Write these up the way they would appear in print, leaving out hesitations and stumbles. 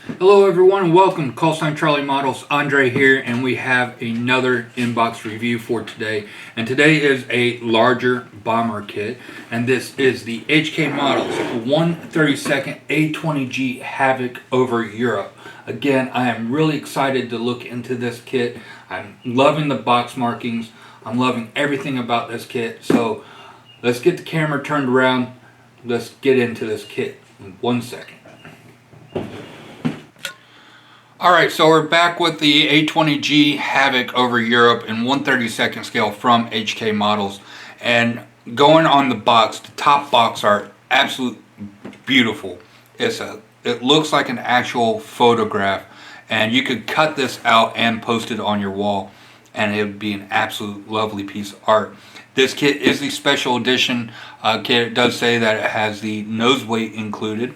Hello everyone, welcome to Call Sign Charlie Models. Andre here, and we have another inbox review for today. And today is a larger bomber kit, and this is the HK Models 1/32 A-20G Havoc over Europe. Again, I am really excited to look into this kit. I'm loving the box markings. I'm loving everything about this kit. So let's get the camera turned around. Let's get into this kit in 1 second. Alright, so we're back with the A-20G Havoc over Europe in 1/32 scale from HK Models. And going on the box, the top box art, absolutely beautiful. It looks like an actual photograph, and you could cut this out and post it on your wall, and it would be an absolute lovely piece of art. This kit is the special edition kit. It does say that it has the nose weight included.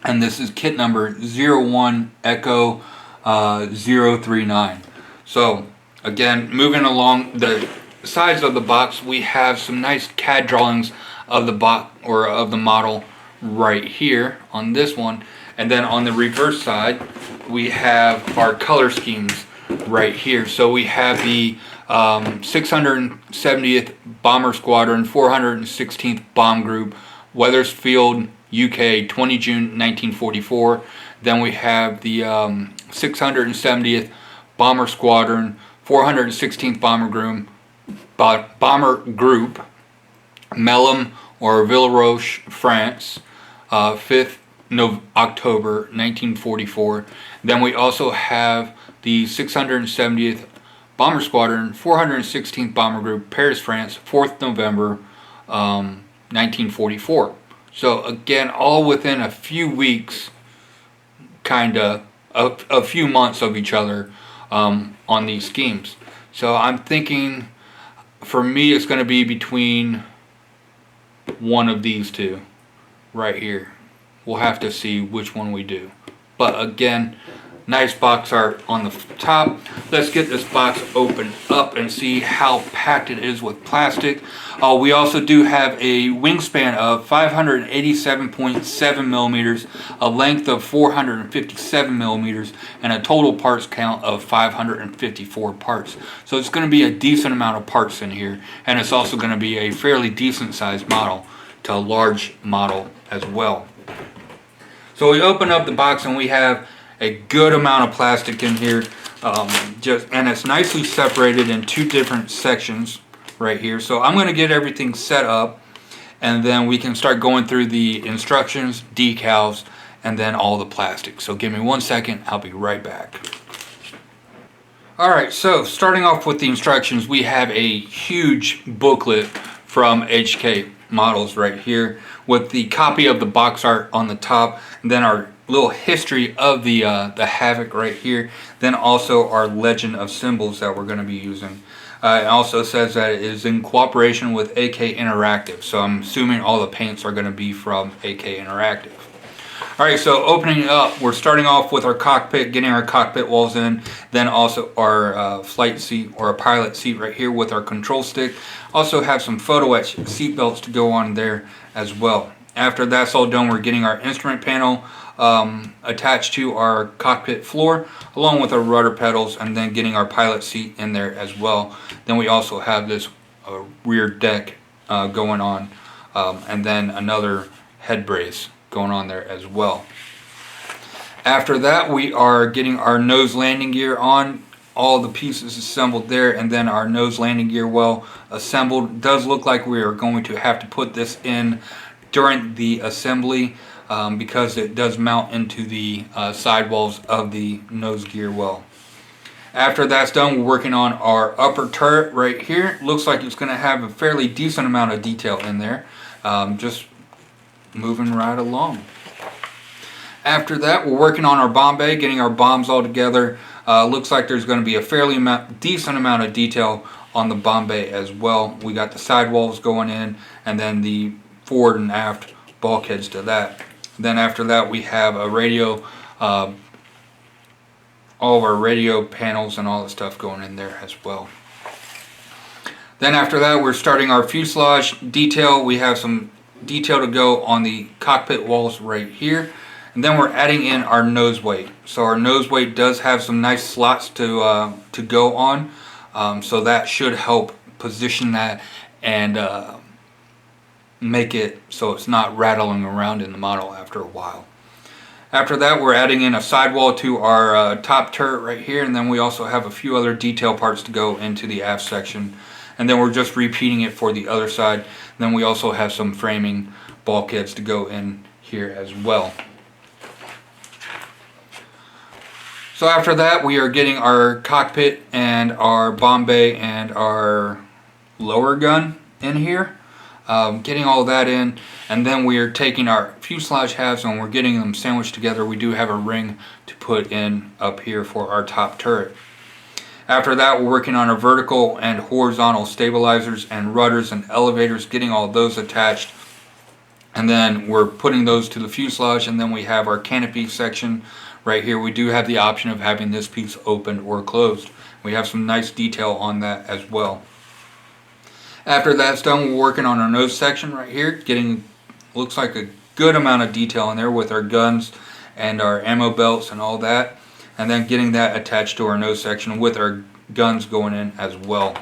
And this is kit number 01 Echo 039. So again, moving along the sides of the box, we have some nice CAD drawings of the box or of the model right here on this one, and then on the reverse side we have our color schemes right here. So we have the 670th Bomber Squadron, 416th Bomb Group, Wethersfield, UK, 20 June 1944. Then we have the 670th Bomber Squadron, 416th Bomber Group, Melun or Villeroche, France, 5th October 1944. Then we also have the 670th Bomber Squadron, 416th Bomber Group, Paris, France, 4th November 1944. So again, all within a few weeks, kinda a few months of each other on these schemes. So I'm thinking, for me, it's going to be between one of these two right here. We'll have to see which one we do. But again, nice box art on the top. Let's get this box opened up and see how packed it is with plastic. We also do have a wingspan of 587.7 millimeters, a length of 457 millimeters, and a total parts count of 554 parts. So it's going to be a decent amount of parts in here, and it's also going to be a fairly decent sized model to a large model as well. So we open up the box and we have a good amount of plastic in here, and it's nicely separated in two different sections right here. So I'm going to get everything set up, and then we can start going through the instructions, decals, and then all the plastic. So give me 1 second, I'll be right back. Alright, so starting off with the instructions, we have a huge booklet from HK Models right here with the copy of the box art on the top, and then our little history of the Havoc right here, then also our legend of symbols that we're going to be using. It also says that it is in cooperation with AK Interactive, so I'm assuming all the paints are going to be from AK Interactive. Alright, so opening it up, we're starting off with our cockpit, getting our cockpit walls in, then also our flight seat or a pilot seat right here with our control stick. Also have some photo-etch seat belts to go on there as well. After that's all done, we're getting our instrument panel attached to our cockpit floor along with our rudder pedals, and then getting our pilot seat in there as well. Then we also have this rear deck going on, and then another head brace going on there as well. After that, we are getting our nose landing gear on, all the pieces assembled there, and then our nose landing gear well assembled. It does look like we are going to have to put this in during the assembly, because it does mount into the sidewalls of the nose gear well. After that's done, we're working on our upper turret right here. Looks like it's going to have a fairly decent amount of detail in there. Just moving right along. After that, we're working on our bomb bay, getting our bombs all together. Looks like there's going to be a fairly decent amount of detail on the bomb bay as well. We got the sidewalls going in, and then the forward and aft bulkheads to that. Then after that, we have a radio, all of our radio panels and all the stuff going in there as well. Then after that, we're starting our fuselage detail. We have some detail to go on the cockpit walls right here. And then we're adding in our nose weight. So our nose weight does have some nice slots to go on. So that should help position that and make it so it's not rattling around in the model after a while. After that, we're adding in a sidewall to our top turret right here, and then we also have a few other detail parts to go into the aft section. And then we're just repeating it for the other side. And then we also have some framing bulkheads to go in here as well. So after that, we are getting our cockpit and our bomb bay and our lower gun in here. Getting all that in, and then we are taking our fuselage halves and we're getting them sandwiched together. We do have a ring to put in up here for our top turret. After that, we're working on our vertical and horizontal stabilizers and rudders and elevators, getting all those attached. And then we're putting those to the fuselage, and then we have our canopy section right here. We do have the option of having this piece opened or closed. We have some nice detail on that as well. After that's done, we're working on our nose section right here, getting, looks like a good amount of detail in there with our guns and our ammo belts and all that. And then getting that attached to our nose section with our guns going in as well.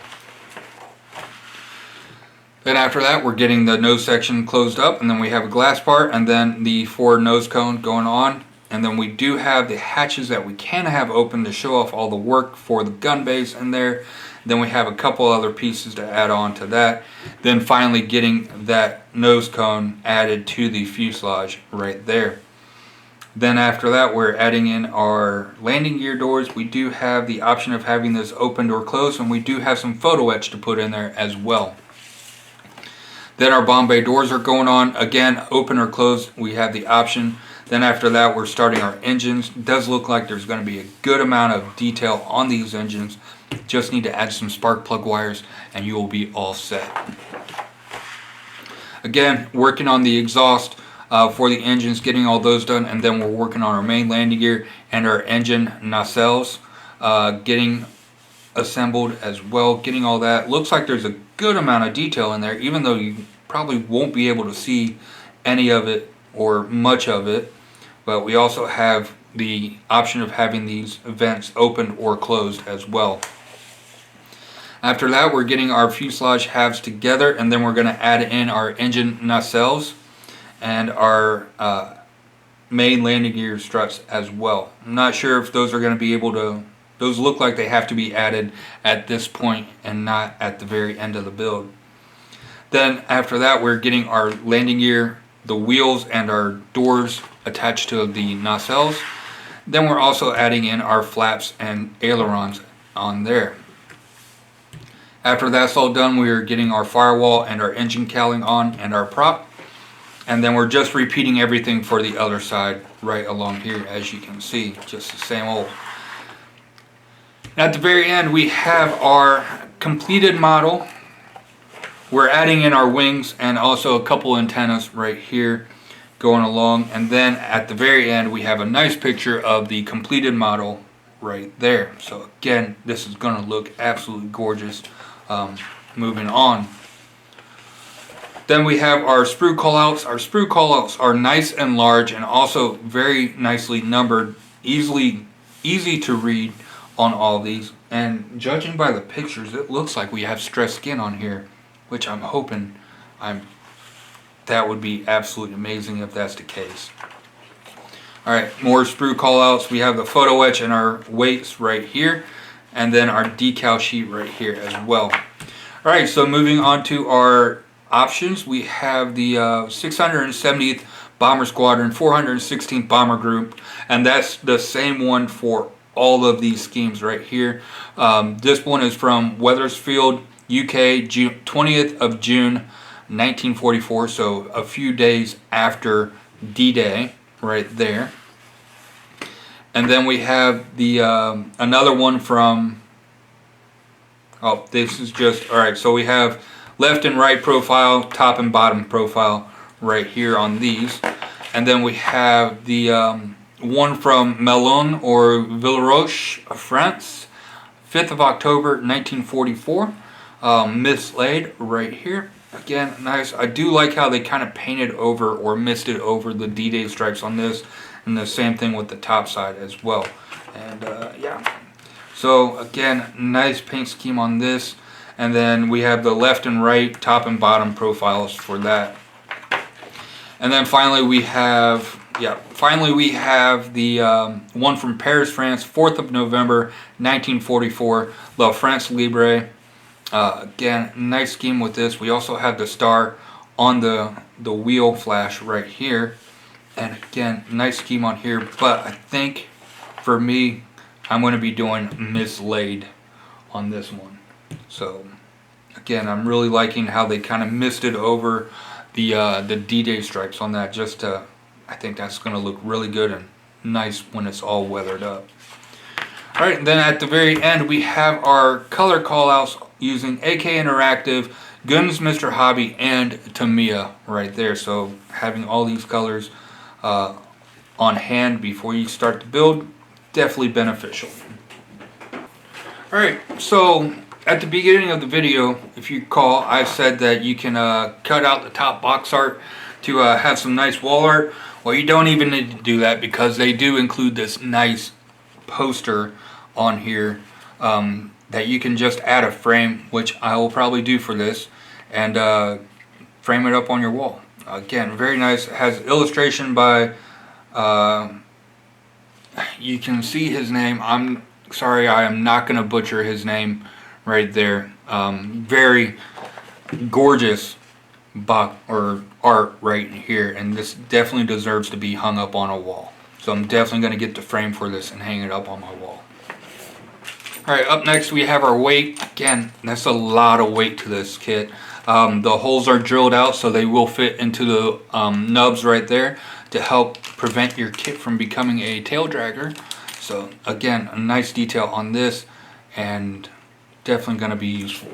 Then after that, we're getting the nose section closed up, and then we have a glass part and then the forward nose cone going on. And then we do have the hatches that we can have open to show off all the work for the gun base in there. Then we have a couple other pieces to add on to that. Then finally getting that nose cone added to the fuselage right there. Then after that, we're adding in our landing gear doors. We do have the option of having this opened or closed, and we do have some photo etch to put in there as well. Then our bomb bay doors are going on. Again, open or closed, we have the option. Then after that, we're starting our engines. It does look like there's going to be a good amount of detail on these engines. Just need to add some spark plug wires and you will be all set. Again, working on the exhaust for the engines, getting all those done, and then we're working on our main landing gear and our engine nacelles getting assembled as well, getting all that. Looks like there's a good amount of detail in there, even though you probably won't be able to see any of it or much of it. But we also have the option of having these vents opened or closed as well. After that, we're getting our fuselage halves together, and then we're going to add in our engine nacelles and our main landing gear struts as well. I'm not sure if those are going to be able to, those look like they have to be added at this point and not at the very end of the build. Then after that, we're getting our landing gear, the wheels and our doors attached to the nacelles. Then we're also adding in our flaps and ailerons on there. After that's all done, we are getting our firewall and our engine cowling on and our prop. And then we're just repeating everything for the other side right along here, as you can see, just the same old. At the very end, we have our completed model. We're adding in our wings and also a couple antennas right here going along. And then at the very end, we have a nice picture of the completed model right there. So again, this is going to look absolutely gorgeous. Moving on. Then we have our sprue callouts. Our sprue callouts are nice and large and also very nicely numbered, easy to read on all of these. And judging by the pictures, it looks like we have stressed skin on here, which I'm hoping that would be absolutely amazing if that's the case. Alright, more sprue callouts. We have the photo etch and our weights right here, and then our decal sheet right here as well. Alright, so moving on to our options, we have the 670th Bomber Squadron, 416th Bomber Group, and that's the same one for all of these schemes right here. This one is from Wethersfield, UK, 20th of June 1944, so a few days after D-Day right there. And then we have the another one from, oh, this is just, alright, so we have left and right profile, top and bottom profile right here on these. And then we have the one from Melun or Villeroche, France, 5th of October 1944, mislaid right here. Again, nice. I do like how they kind of painted over or misted over the D-Day stripes on this. and the same thing with the top side as well. And yeah, so again, nice paint scheme on this. And then we have the left and right, top and bottom profiles for that. And then finally we have, the one from Paris, France, 4th of November, 1944, La France Libre. Again, nice scheme with this. We also have the star on the wheel flash right here. And again, nice scheme on here. But I think for me, I'm going to be doing mislaid on this one. So again, I'm really liking how they kind of misted over the D-Day stripes on that. I think that's going to look really good and nice when it's all weathered up. Alright, then at the very end we have our color callouts using AK Interactive, Guns Mr. Hobby, and Tamiya right there. So having all these colors on hand before you start the build, definitely beneficial. Alright, so at the beginning of the video, if you recall, I said that you can cut out the top box art to have some nice wall art. Well, you don't even need to do that because they do include this nice poster on here that you can just add a frame, which I will probably do for this, and frame it up on your wall. Again, very nice. It has illustration by, you can see his name. I'm sorry, I am not going to butcher his name right there. Very gorgeous art right here, and this definitely deserves to be hung up on a wall. So I'm definitely going to get the frame for this and hang it up on my wall. Alright, up next we have our weight. Again, that's a lot of weight to this kit. The holes are drilled out so they will fit into the nubs right there to help prevent your kit from becoming a tail dragger. So again, a nice detail on this and definitely going to be useful.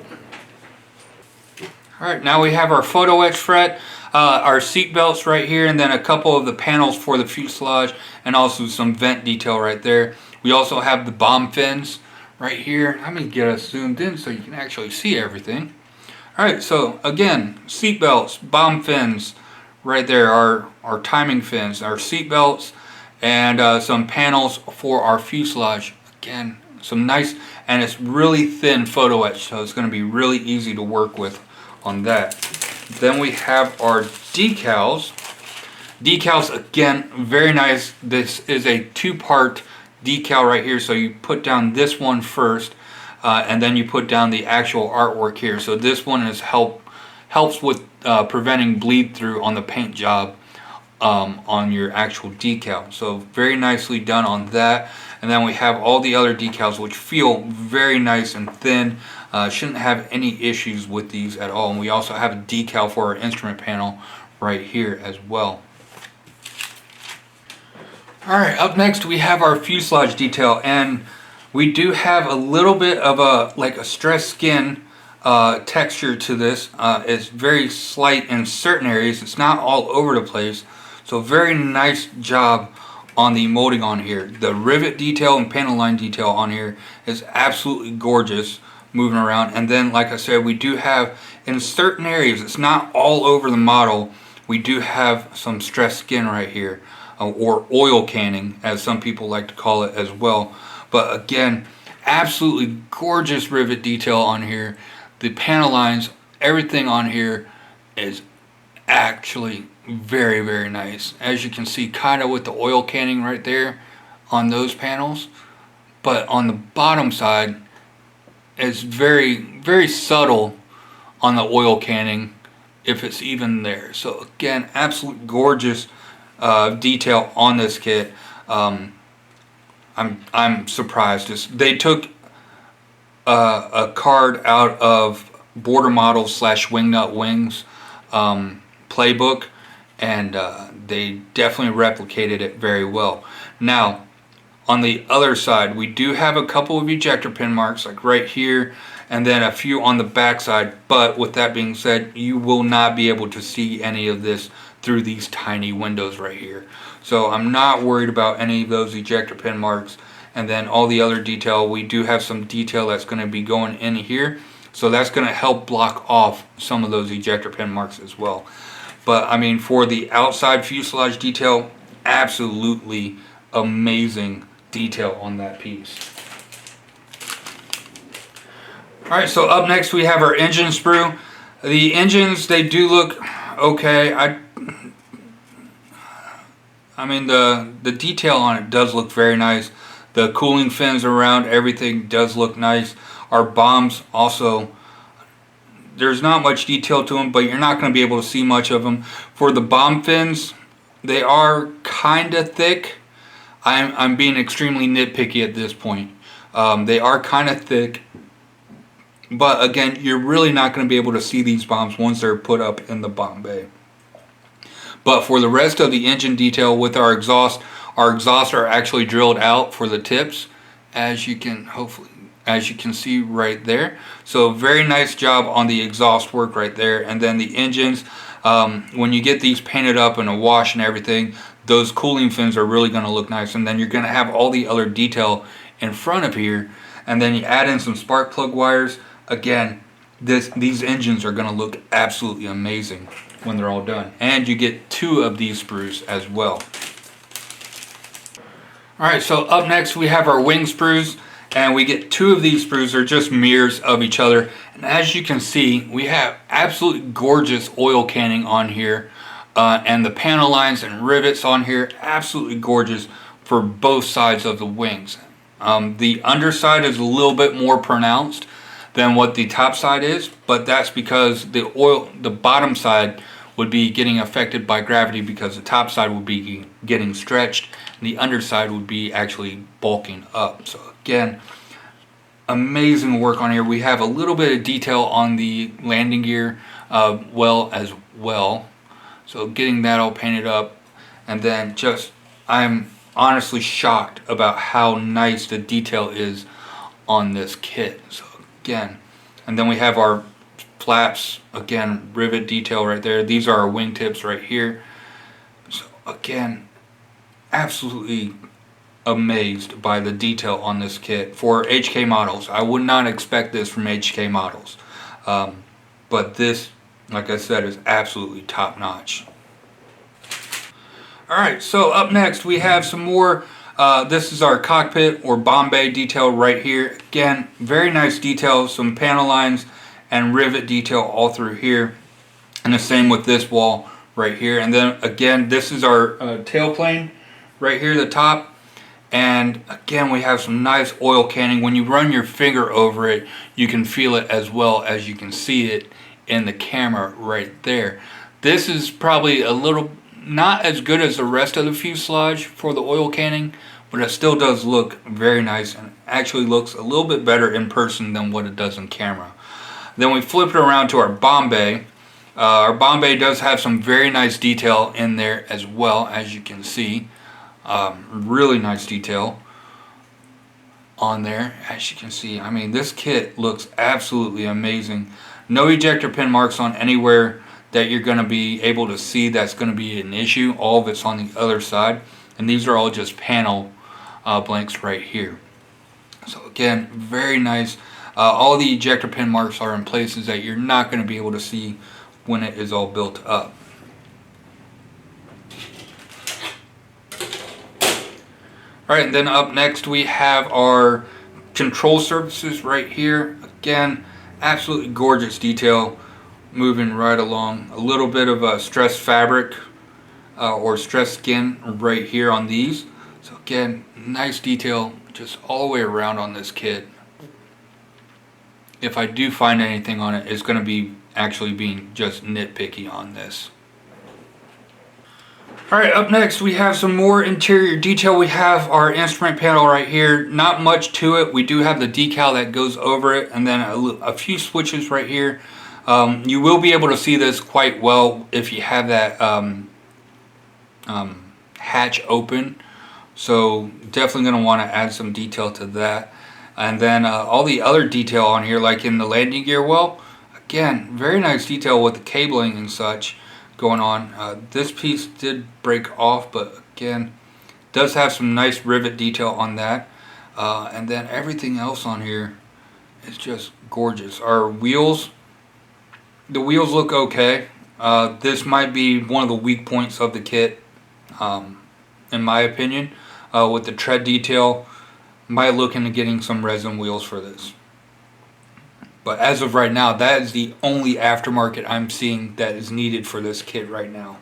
Alright, now we have our photo etch fret, our seat belts right here, and then a couple of the panels for the fuselage, and also some vent detail right there. We also have the bomb fins right here. Let me get us zoomed in so you can actually see everything. Alright, so again, seat belts, bomb fins right there, our timing fins, our seat belts, and some panels for our fuselage. Again, some nice, and it's really thin photo etch, so it's going to be really easy to work with on that. Then we have our decals. Decals, again, very nice. This is a two-part decal right here, so you put down this one first, and then you put down the actual artwork here. So this one helps with preventing bleed through on the paint job on your actual decal. So very nicely done on that. And then we have all the other decals, which feel very nice and thin. Shouldn't have any issues with these at all. And we also have a decal for our instrument panel right here as well. Alright, up next we have our fuselage detail, and we do have a little bit of a stress skin texture to this. It's very slight in certain areas. It's not all over the place. So very nice job on the molding on here. The rivet detail and panel line detail on here is absolutely gorgeous moving around. And then, like I said, we do have in certain areas, it's not all over the model, we do have some stress skin right here, or oil canning as some people like to call it as well. But again, absolutely gorgeous rivet detail on here. The panel lines, everything on here is actually very, very nice. As you can see, kind of with the oil canning right there on those panels, but on the bottom side it's very, very subtle on the oil canning, if it's even there. So again, absolute gorgeous detail on this kit. I'm surprised. They took a card out of Border Models / Wingnut Wings playbook, and they definitely replicated it very well. Now, on the other side, we do have a couple of ejector pin marks, like right here, and then a few on the back side. But with that being said, you will not be able to see any of this through these tiny windows right here. So I'm not worried about any of those ejector pin marks. And then all the other detail, we do have some detail that's going to be going in here. So that's going to help block off some of those ejector pin marks as well. But I mean, for the outside fuselage detail, absolutely amazing detail on that piece. Alright, so up next we have our engine sprue. The engines, they do look okay. I mean the detail on it does look very nice. The cooling fins around everything does look nice. Our bombs also, there's not much detail to them, but you're not going to be able to see much of them. For the bomb fins, they are kind of thick. I'm being extremely nitpicky at this point. They are kind of thick, but again, you're really not going to be able to see these bombs once they're put up in the bomb bay. But for the rest of the engine detail with our exhausts are actually drilled out for the tips, as you can see right there. So very nice job on the exhaust work right there. And then the engines, when you get these painted up in a wash and everything, those cooling fins are really going to look nice. And then you're going to have all the other detail in front of here. And then you add in some spark plug wires. Again, these engines are going to look absolutely amazing when they're all done. And you get 2 of these sprues as well. Alright, so up next we have our wing sprues. And we get 2 of these sprues. They're just mirrors of each other. And as you can see, we have absolutely gorgeous oil canning on here. And the panel lines and rivets on here, absolutely gorgeous for both sides of the wings. The underside is a little bit more pronounced than what the top side is, but that's because the bottom side would be getting affected by gravity because the top side would be getting stretched and the underside would be actually bulking up. So again, amazing work on here. We have a little bit of detail on the landing gear well as well. So getting that all painted up, and then I'm honestly shocked about how nice the detail is on this kit. So again, and then we have our flaps, again, rivet detail right there. These are our wingtips right here. So again, absolutely amazed by the detail on this kit for HK models. I would not expect this from HK models, but this, like I said, is absolutely top notch. Alright, so up next we have some more, this is our cockpit or bomb bay detail right here. Again, very nice detail, some panel lines and rivet detail all through here. And the same with this wall right here. And then again, this is our tailplane right here, the top. And again, we have some nice oil canning. When you run your finger over it, you can feel it as well as you can see it in the camera right there. This is probably a little not as good as the rest of the fuselage for the oil canning, but it still does look very nice and actually looks a little bit better in person than what it does in camera. Then we flip it around to our bomb bay. Our bomb bay does have some very nice detail in there as well, as you can see. Really nice detail on there, as you can see. I mean, this kit looks absolutely amazing. No ejector pin marks on anywhere that you're going to be able to see that's going to be an issue. All of it's on the other side, and these are all just panel blanks right here. So again, very nice. All the ejector pin marks are in places that you're not going to be able to see when it is all built up. Alright, and then up next we have our control surfaces right here. Again, absolutely gorgeous detail moving right along. A little bit of a stressed fabric or stressed skin right here on these. So again, nice detail just all the way around on this kit. If I do find anything on it, it's going to be actually being just nitpicky on this. Alright, up next we have some more interior detail. We have our instrument panel right here. Not much to it. We do have the decal that goes over it, and then a few switches right here. You will be able to see this quite well if you have that hatch open. So definitely going to want to add some detail to that. And then all the other detail on here, like in the landing gear well, again, very nice detail with the cabling and such going on. This piece did break off, but again, does have some nice rivet detail on that. And then everything else on here is just gorgeous. Our wheels, the wheels look okay. This might be one of the weak points of the kit. in my opinion, with the tread detail. Might look into getting some resin wheels for this. But as of right now, that is the only aftermarket I'm seeing that is needed for this kit right now.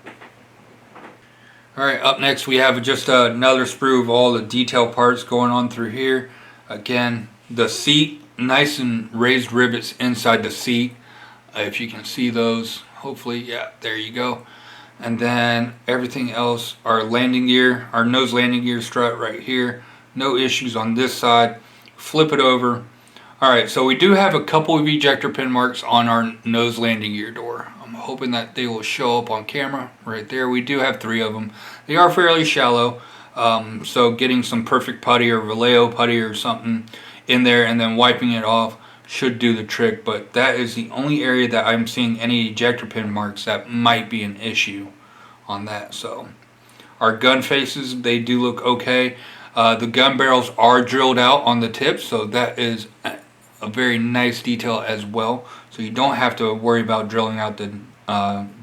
Alright, up next we have just another sprue of all the detail parts going on through here. Again, the seat, nice and raised rivets inside the seat. If you can see those, hopefully, yeah, there you go. And then everything else, our landing gear, our nose landing gear strut right here. No issues on this side. Flip it over. Alright, so we do have a couple of ejector pin marks on our nose landing gear door. I'm hoping that they will show up on camera right there. We do have 3 of them. They are fairly shallow, so getting some perfect putty or Vallejo putty or something in there and then wiping it off should do the trick. But that is the only area that I'm seeing any ejector pin marks that might be an issue on that. So our gun faces, they do look okay. The gun barrels are drilled out on the tips, so that is a very nice detail as well. So you don't have to worry about drilling out the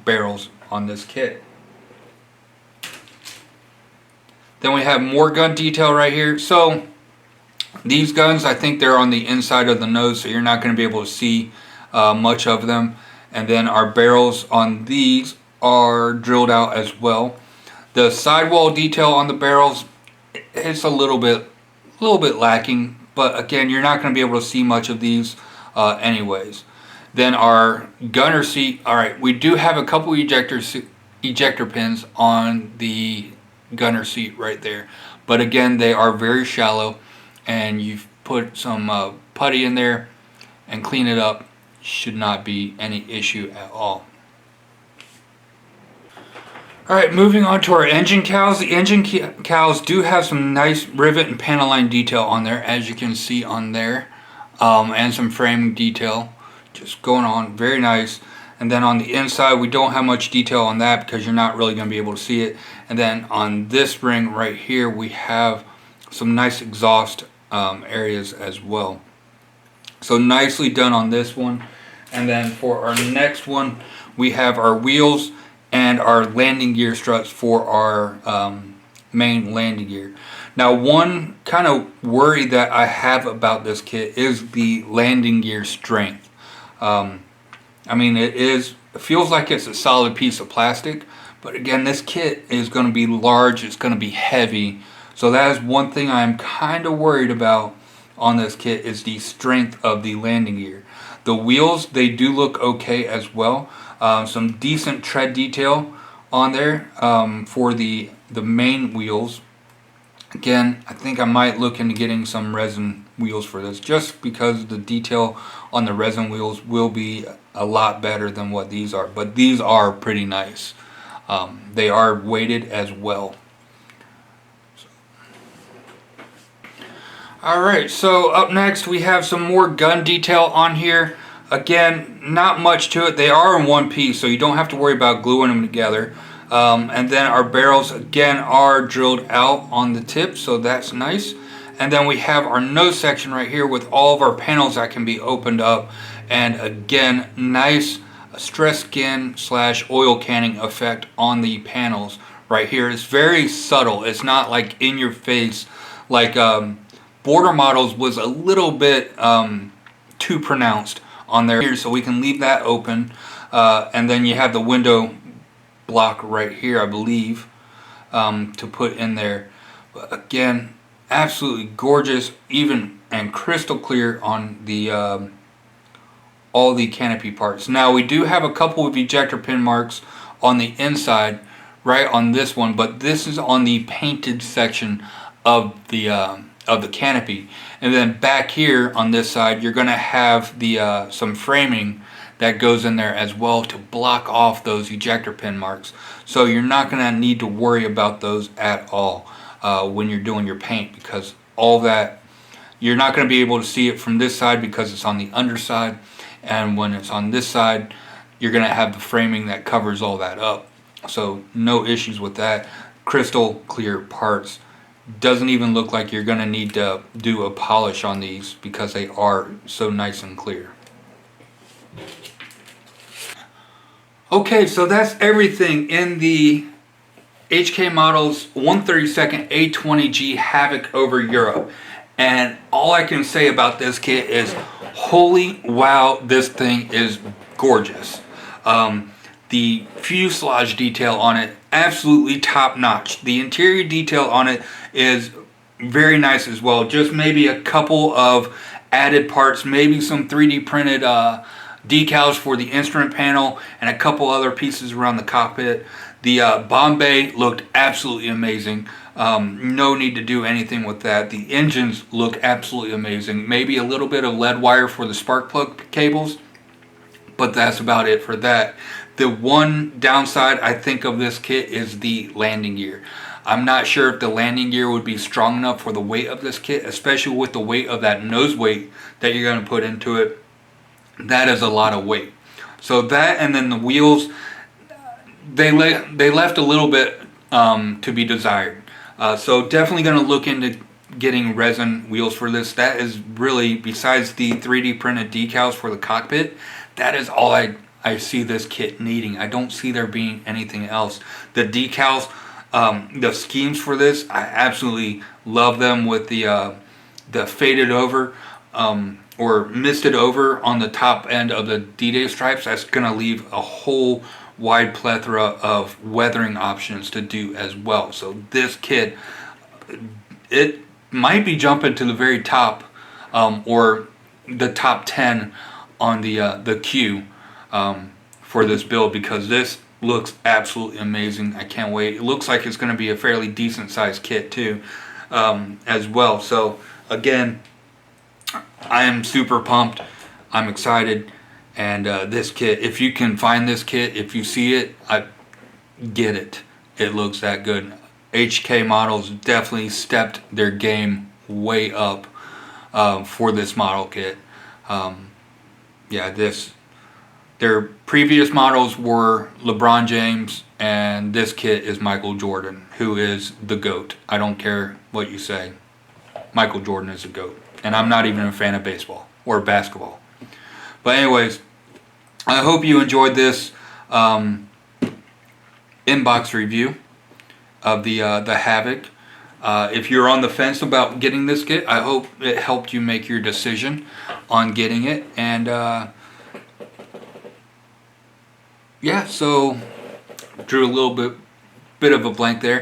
barrels on this kit. Then we have more gun detail right here. So these guns, I think they're on the inside of the nose, so you're not going to be able to see much of them. And then our barrels on these are drilled out as well. The sidewall detail on the barrels, it's a little bit lacking, but again, you're not going to be able to see much of these anyways. Then our gunner seat, alright, we do have a couple ejector pins on the gunner seat right there, but again, they are very shallow, and you've put some putty in there and clean it up. Should not be any issue at all. Alright, moving on to our engine cowls. The engine cowls do have some nice rivet and panel line detail on there, as you can see on there, and some framing detail just going on, very nice. And then on the inside, we don't have much detail on that because you're not really going to be able to see it. And then on this ring right here, we have some nice exhaust areas as well. So nicely done on this one. And then for our next one, we have our wheels and our landing gear struts for our main landing gear. Now, one kind of worry that I have about this kit is the landing gear strength. I mean, it feels like it's a solid piece of plastic, but again, this kit is going to be large, it's going to be heavy. So that is one thing I'm kind of worried about on this kit, is the strength of the landing gear. The wheels, they do look okay as well. Some decent tread detail on there for the main wheels. Again, I think I might look into getting some resin wheels for this, just because the detail on the resin wheels will be a lot better than what these are. But these are pretty nice. They are weighted as well. Alright, so up next we have some more gun detail on here. Again, not much to it. They are in one piece, so you don't have to worry about gluing them together. And then our barrels again are drilled out on the tip, so that's nice. And then we have our nose section right here with all of our panels that can be opened up. And again, nice stress skin / oil canning effect on the panels right here. It's very subtle. It's not like in your face like Border Models was a little bit too pronounced on there here, so we can leave that open. And then you have the window block right here, I believe, to put in there. But again, absolutely gorgeous, even and crystal clear on the all the canopy parts. Now we do have a couple of ejector pin marks on the inside, right on this one, but this is on the painted section of the canopy. And then back here on this side, you're going to have the some framing that goes in there as well to block off those ejector pin marks. So you're not going to need to worry about those at all when you're doing your paint, because all that, you're not going to be able to see it from this side because it's on the underside, and when it's on this side, you're going to have the framing that covers all that up. So no issues with that. Crystal clear parts. Doesn't even look like you're going to need to do a polish on these because they are so nice and clear. Okay, so that's everything in the HK Models 132nd A-20G Havoc over Europe. And all I can say about this kit is, holy wow, this thing is gorgeous. The fuselage detail on it, absolutely top notch. The interior detail on it is very nice as well. Just maybe a couple of added parts, maybe some 3D printed decals for the instrument panel and a couple other pieces around the cockpit. The bomb bay looked absolutely amazing. No need to do anything with that. The engines look absolutely amazing. Maybe a little bit of lead wire for the spark plug cables, but that's about it for that. The one downside I think of this kit is the landing gear. I'm not sure if the landing gear would be strong enough for the weight of this kit, especially with the weight of that nose weight that you're going to put into it. That is a lot of weight. So that, and then the wheels, they left a little bit to be desired. So definitely going to look into getting resin wheels for this. That is really, besides the 3D printed decals for the cockpit, that is all I see this kit needing. I don't see there being anything else. The decals, the schemes for this, I absolutely love them with the faded over or misted over on the top end of the D-Day stripes. That's going to leave a whole wide plethora of weathering options to do as well. So this kit, it might be jumping to the very top or the top 10 on the queue for this build, because this looks absolutely amazing. I can't wait. It looks like it's going to be a fairly decent sized kit too as well. So again, I am super pumped. I'm excited. And this kit, if you can find this kit, if you see it, get it. It looks that good. HK Models definitely stepped their game way up for this model kit. Yeah, their previous models were LeBron James, and this kit is Michael Jordan, who is the GOAT. I don't care what you say. Michael Jordan is a GOAT. And I'm not even a fan of baseball or basketball. But anyways, I hope you enjoyed this inbox review of the Havoc. If you're on the fence about getting this kit, I hope it helped you make your decision on getting it. And yeah, so drew a little bit of a blank there.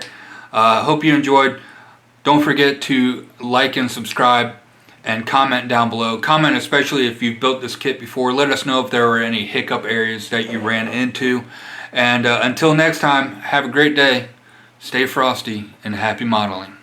Hope you enjoyed. Don't forget to like and subscribe and comment down below. Comment especially if you've built this kit before. Let us know if there were any hiccup areas that you ran into. And until next time, have a great day, stay frosty, and happy modeling.